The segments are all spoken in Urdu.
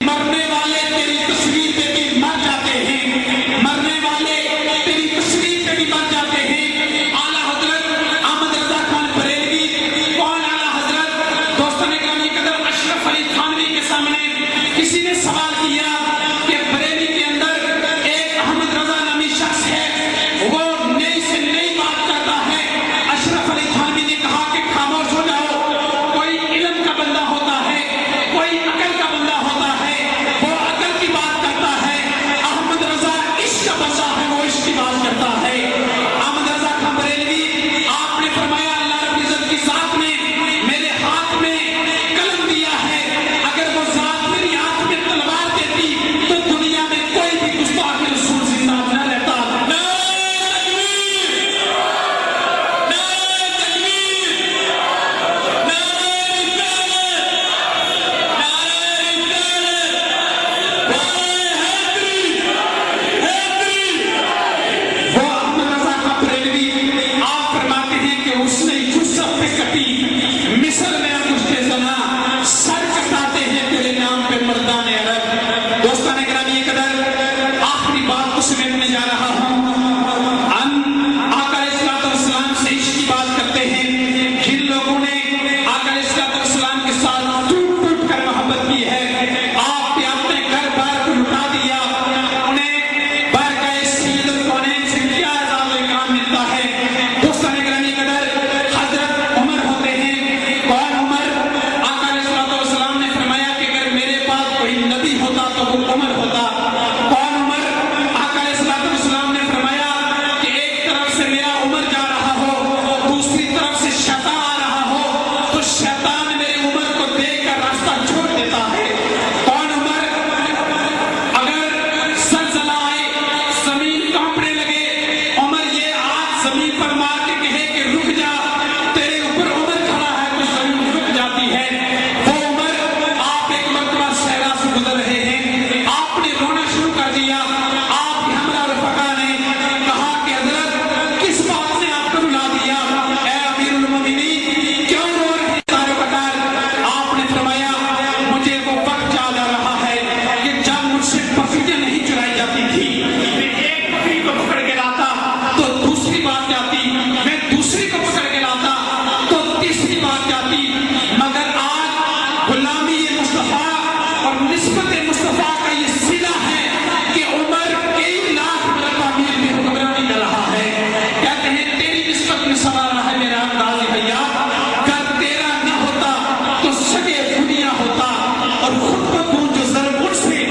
مرنے والے تیری تصویر پہ بھی مر جاتے ہیں، مرنے والے تیری تصویر پہ بھی مر جاتے ہیں۔ اعلیٰ حضرت احمد رضا خان بریلوی، کون اعلیٰ حضرت؟ دوستان گرامی قدر اشرف علی تھانوی کے سامنے کسی نے سوال کیا کہ بریلی کے اندر ایک احمد رضا نامی شخص ہے، وہ نئی سے نئی بات کرتا ہے۔ اشرف علی تھانوی نے کہا کہ خاموش ہو جاؤ، کوئی علم کا بندہ ہوتا ہے، کوئی عقل کا بندہ ہوتا ہے، وہ عقل کی بات کرتا ہے۔ احمد رضا عشق کا بندہ ہے، وہ عشق کی بات کرتا ہے۔ احمد رضا خان بریلوی، آپ نے فرمایا اللہ رب العزت کی ذات نے میرے ہاتھ میں قلم دیا ہے، اگر وہ ذات میری ہاتھ میں تلوار دیتی تو دنیا میں کوئی بھی گستاخ رسول زندہ نہ رہتا۔ وہ احمد رضا خان بریلوی، آپ فرماتے ہیں کہ اس نے یوسف پہ کٹی مصر میں انگشت زنا، سر کٹاتے ہیں تیرے نام پہ مردان عرب۔ دوستان گرامی قدر آخری بات کو سمیٹنے جا رہا ہوں۔ ہم آقا علیہ الصلوۃ والسلام سے عشق کی بات کرتے ہیں۔ جن لوگوں نے آقا علیہ الصلوۃ والسلام کے ساتھ ٹوٹ ٹوٹ کر محبت کی ہے، آپ نے اپنے گھر بار کو لٹا دیا، انہیں بارگاہ سید الکونین سے کیا اعزاز و اکرام ملتا ہے۔ دوستان گرامی قدر حضرت عمر ہوتے ہیں۔ کون عمر؟ آقا علیہ الصلوۃ والسلام نے فرمایا کہ اگر میرے پاس کوئی نبی ہوتا تو وہ عمر ہوتا۔ کون عمر؟ آقا علیہ الصلوۃ والسلام نے فرمایا کہ ایک طرف سے میرا عمر جا رہا ہو، دوسری طرف سے شیطان آ رہا ہو، تو شیطان میرے عمر کو دیکھ کر راستہ چھوڑ دیتا ہے۔ کون عمر؟ اگر زلزلہ آئے، زمین کانپنے لگے، عمر یہ ہاتھ زمین پر مار کے کہے کہ رک جا، تیرے اوپر عمر کھڑا ہے تو زمین رک جاتی ہے۔ وہ عمر، آپ ایک مرتبہ صحرا سے گزر رہے ہیں، آپ نے رونا شروع کر دیا، آپ کے ہمراہ رفقا نے کہا کہ حضرت کس بات نے آپ کو رلا دیا؟ اے امیر المومنین، کیوں رو رہے ہیں سارے قطار؟ آپ نے فرمایا مجھے وہ وقت یاد آ رہا ہے کہ جب مجھ سے بکریاں نہیں چرائی جاتی تھی، میں ایک بکری کو پکڑ کے لاتا تو دوسری بات جاتی، میں دوسری کو پکڑ کے لاتا تو تیسری بات جاتی، مگر آج غلامی مصطفیٰ اور نسبت مصطفیٰ کا یہ صلہ ہے کہ عمر کئی لاکھ مرتبہ امیر میں حکمرانی کر رہا ہے۔ کہتے ہیں تیری نسبت میں سوارا ہے میرا غازی بھیا، اگر تیرا نہ ہوتا تو سگے دنیا ہوتا، اور خود بخود جو ضرب مجھ سے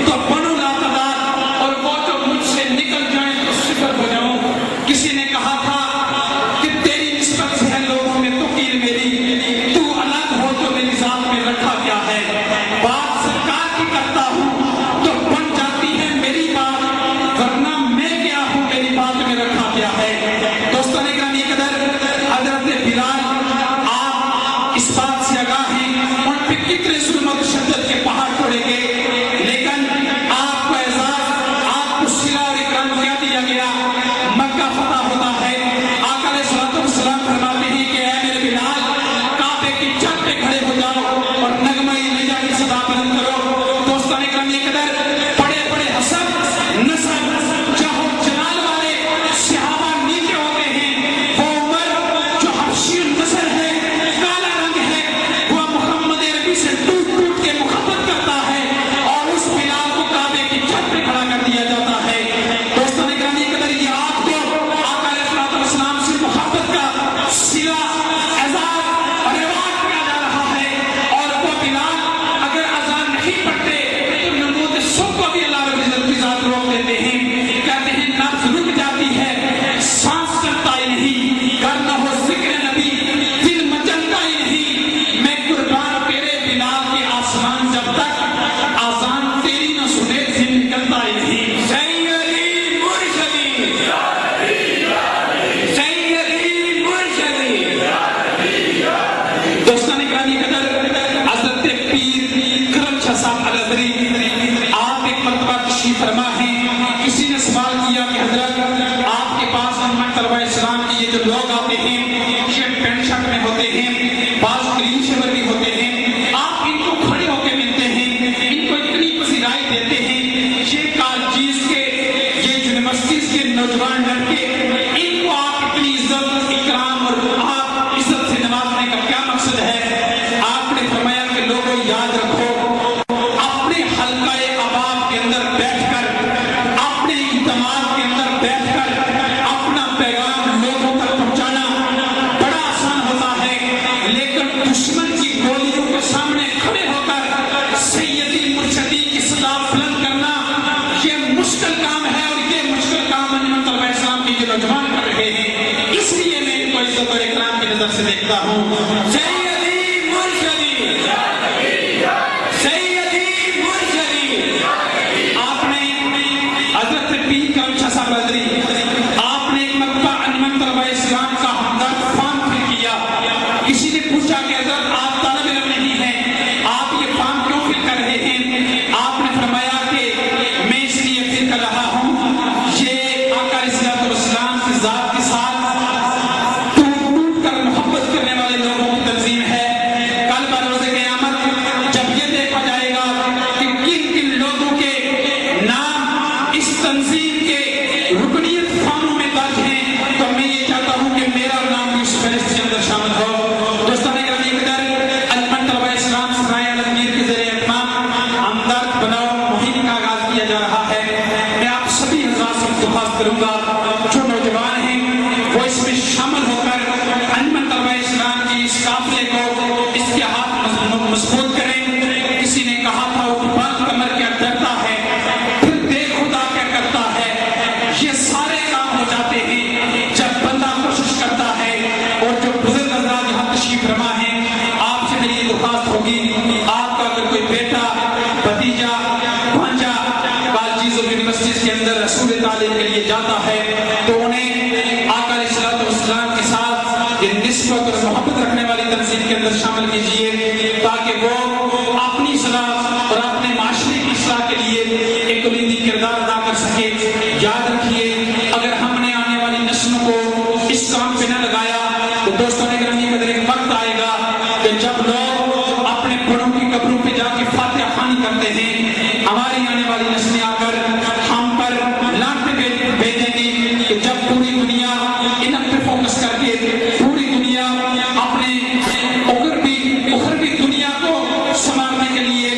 تو بنو لا تعداد، اور وہ جو مجھ سے نکل جائیں تو صفر ہو جاؤں۔ کسی نے کہا تھا کہ تیری نسبت سے ہے لوگوں میں توقیر میری، تو الگ ہو تو میری ذات میں رکھا کیا ہے؟ بات سرکار کی کرتا ہوں تو بن جاتی ہے میری بات، ورنہ میں کیا ہوں میری بات میں رکھا کیا ہے؟ دوستان گرامی قدر حضرت بلال، آپ اس بات سے آگاہ ہیں ان پہ کتنے ظلم و تشدد کے پہاڑ توڑے گئے، لیکن آپ کو اعزاز، آپ کو صلہ اور اکرام کیا دیا گیا؟ مکہ فتح ہوتا ہے، آقا علیہ الصلوۃ والسلام فرماتے ہیں کہ اے میرے بلال، کعبے کی چھت پہ کھڑے ہو جاؤ اور نغمہ نجا کی صدا بلند کرو۔ دوستان گرامی قدر بڑے بڑے حسب، نسب، جاہ و جلال والے صحابہ نیچے ہوتے ہیں، وہ عمر جو حبشی النسل ہے، کالا رنگ ہے، وہ محمد عربی سے ٹوٹ ٹوٹ کے محبت کرتا ہے، اور اس بلال کو کعبے کی چھت پہ کھڑا کر دیا جاتا ہے۔ دوستان گرامی قدر یہ آپ کو آقا علیہ الصلوۃ والسلام سے محبت کا صلہ، اعزاز اور ریواج کیا جا رہا ہے، اور وہ بلال اگر اذان نہیں پڑھتے تو نمود سب کو بھی اللہ رب العزت کی ذات روک دیتے ہیں، کہتے ہیں نبض رک جاتی ہے، سانس چلتا ہی نہیں، گر نہ ہو ذکر نبی دل مچلتا ہی نہیں، میں قربان تیرے بلال کے آسمان جب تک آزان تیری نہ سنے دل نکلتا ہی نہیں۔ سیدی مرشدی، سیدی مرشدی۔ دوستان گرامی قدر حضرت پیر کرم شاہ صاحب الازہری، آپ ایک مرتبہ تشریف فرما ہیں، کسی نے سوال کیا کہ حضرت آپ کے پاس محمد طلبہ اسلام کی یہ جو لوگ آتے ہیں، یہ پینٹ شرٹ میں ہوتے ہیں، بعض کلین شیور بھی ہوتے ہیں، آپ ان کو کھڑے ہو کے ملتے ہیں، ان کو اتنی کیا جا رہا ہے. میں آپ سبھی حضرات سے درخواست کروں گا جو نوجوان ہیں وہ اس میں شامل ہو کر انجمن طلبہ اسلام کی اس قافلے کو اس کے ہاتھ مضبوط کریں. کسی نے کہا تھا وہ بات کمر کیا ڈرتا ہے پھر دیکھ خدا کیا کرتا ہے. یہ سارے کام ہو جاتے ہیں جب بندہ کوشش کرتا ہے. اور جو بزرگ حضرات یہاں تشریف فرما ہیں آپ سے میری درخواست ہوگی آپ کا اگر کوئی بیٹا بھتیجا بھانجا کالجز اور یونیورسٹیز کے اندر رسول تعلیم کے لیے جاتا ہے تو انہیں آقا علیہ الصلوۃ والسلام کے ساتھ یہ نسبت اور محبت رکھنے والی تنظیم کے اندر شامل کیجیے تاکہ وہ اپنی اصلاح اور اپنے معاشرے کی اصلاح کے لیے ایک کلیدی کردار ادا کر سکے. یاد رکھیے اگر ہم نے آنے والی نسلوں کو اس کام پہ نہ لگایا تو دوستوں نے گرامی قدر ایک وقت آئے گا کہ جب لوگ اپنے بڑوں کی قبروں پہ جا کے فاتحہ خوانی کرتے ہیں ہماری آنے والی نسلیں آ کر ہم پر لعنتیں بھیجیں گی کہ جب پوری دنیا ان پہ فوکس کر کے پوری دنیا اپنے اخروی دنیا کو سنبھالنے کے لیے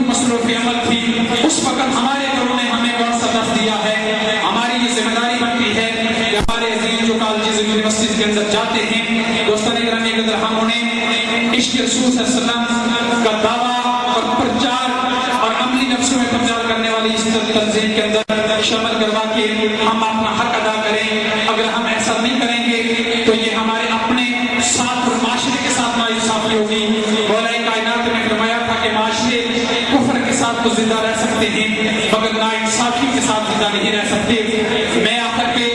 مصروف عمل تھی اس وقت ہمارے گھروں نے ہمیں کون سا درس دیا ہے. ہماری یہ ذمہ داری بنتی ہے کہ ہمارے عزیز جو کالجز یونیورسٹیز کے اندر جاتے ہیں دوستان گرامی قدر ہم انہیں عشق رسول صلی اللہ علیہ وسلم کا دعویٰ اور پرچار اور عملی نفسوں میں پرچار کرنے والی اس تنظیم کے اندر شامل کروا کے ہم اپنا حق ادا کریں. اگر ہم ایسا نہیں کریں گے تو یہ ہمارے اپنے ساتھ اور معاشرے کے ساتھ ناانصافی ہوگی. مولا کائنات نے فرمایا تھا کہ معاشرے کفر کے ساتھ تو زندہ رہ سکتے ہیں مگر ناانصافی کے ساتھ زندہ نہیں رہ سکتے. میں آخر پہ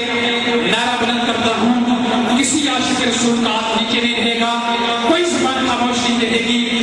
نعرہ بلند کرتا ہوں کسی عاشق رسول کا ہاتھ نیچے نہیں رہے گا کوئی زبان خاموش نہیں رہے گی